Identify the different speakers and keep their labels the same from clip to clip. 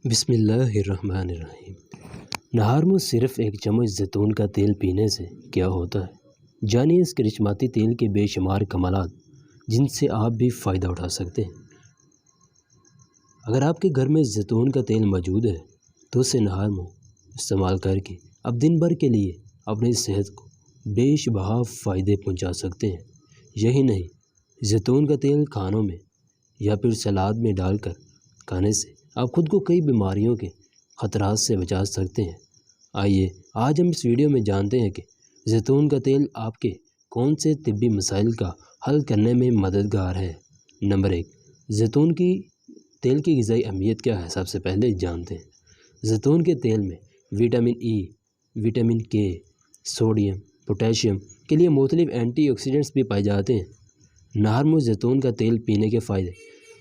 Speaker 1: بسم اللہ الرحمن الرحیم۔ نہار میں صرف ایک چمچ زیتون کا تیل پینے سے کیا ہوتا ہے؟ جانیے اس کرشماتی تیل کے بے شمار کمالات جن سے آپ بھی فائدہ اٹھا سکتے ہیں۔ اگر آپ کے گھر میں زیتون کا تیل موجود ہے تو اسے نہار میں استعمال کر کے اب دن بھر کے لیے اپنی صحت کو بیش بہا فائدے پہنچا سکتے ہیں۔ یہی نہیں، زیتون کا تیل کھانوں میں یا پھر سلاد میں ڈال کر کھانے سے آپ خود کو کئی بیماریوں کے خطرات سے بچا سکتے ہیں۔ آئیے آج ہم اس ویڈیو میں جانتے ہیں کہ زیتون کا تیل آپ کے کون سے طبی مسائل کا حل کرنے میں مددگار ہے۔ نمبر 1، زیتون کی تیل کی غذائی اہمیت کیا ہے؟ سب سے پہلے جانتے ہیں۔ زیتون کے تیل میں وٹامن ای، وٹامن کے، سوڈیم، پوٹیشیم کے لیے مختلف اینٹی آکسیڈنٹس بھی پائے جاتے ہیں۔ نہار میں زیتون کا تیل پینے کے فائدے۔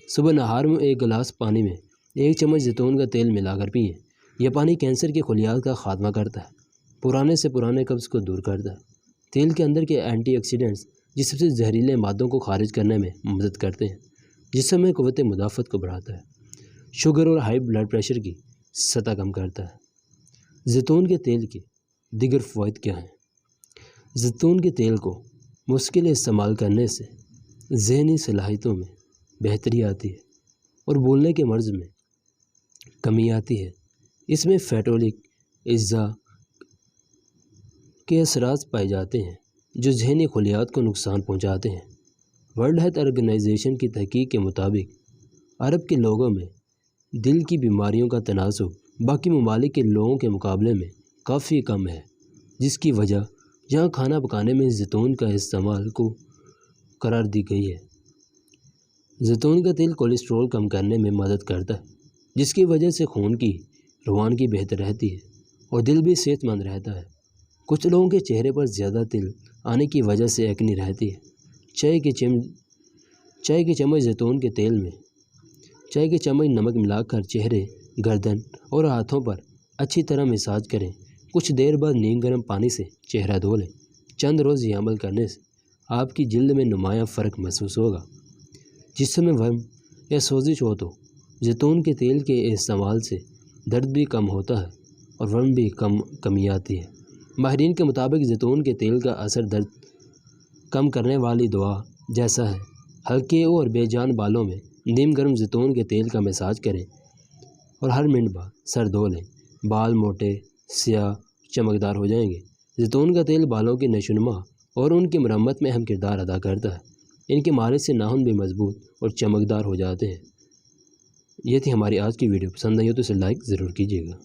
Speaker 1: صبح نہار میں ایک گلاس پانی میں 1 چمچ زیتون کا تیل ملا کر پئیں۔ یہ پانی کینسر کے خلیات کا خاتمہ کرتا ہے، پرانے سے پرانے قبض کو دور کرتا ہے۔ تیل کے اندر کے اینٹی آکسیڈنٹس جسم سے زہریلے مادوں کو خارج کرنے میں مدد کرتے ہیں، جسم میں قوت مدافعت کو بڑھاتا ہے، شوگر اور ہائی بلڈ پریشر کی سطح کم کرتا ہے۔ زیتون کے تیل کے دیگر فوائد کیا ہیں؟ زیتون کے تیل کو مشکل استعمال کرنے سے ذہنی صلاحیتوں میں بہتری آتی ہے اور بولنے کے مرض میں کمی آتی ہے۔ اس میں فیٹولک اجزاء کے اثرات پائے جاتے ہیں جو ذہنی خلیات کو نقصان پہنچاتے ہیں۔ ورلڈ ہیلتھ آرگنائزیشن کی تحقیق کے مطابق عرب کے لوگوں میں دل کی بیماریوں کا تناسب باقی ممالک کے لوگوں کے مقابلے میں کافی کم ہے، جس کی وجہ یہاں کھانا پکانے میں زیتون کا استعمال کو قرار دی گئی ہے۔ زیتون کا تیل کولیسٹرول کم کرنے میں مدد کرتا ہے، جس کی وجہ سے خون کی روانگی بہتر رہتی ہے اور دل بھی صحت مند رہتا ہے۔ کچھ لوگوں کے چہرے پر زیادہ تل آنے کی وجہ سے ایکنی رہتی ہے۔ چائے کے چمچ زیتون کے تیل میں چائے کے چمچ نمک ملا کر چہرے، گردن اور ہاتھوں پر اچھی طرح مساج کریں۔ کچھ دیر بعد نیم گرم پانی سے چہرہ دھو لیں۔ چند روز یہ عمل کرنے سے آپ کی جلد میں نمایاں فرق محسوس ہوگا۔ جسم میں ورم یا سوزش ہو تو زیتون کے تیل کے استعمال سے درد بھی کم ہوتا ہے اور ورم بھی کمی آتی ہے۔ ماہرین کے مطابق زیتون کے تیل کا اثر درد کم کرنے والی دوا جیسا ہے۔ ہلکے اور بے جان بالوں میں نیم گرم زیتون کے تیل کا مساج کریں اور ہر منٹ بعد سر دھو لیں۔ بال موٹے، سیاہ، چمکدار ہو جائیں گے۔ زیتون کا تیل بالوں کی نشو و نما اور ان کی مرمت میں اہم کردار ادا کرتا ہے۔ ان کے مالش سے ناخن بھی مضبوط اور چمکدار ہو جاتے ہیں۔ یہ تھی ہماری آج کی ویڈیو۔ پسند آئی ہو تو اسے لائک ضرور کیجیے گا۔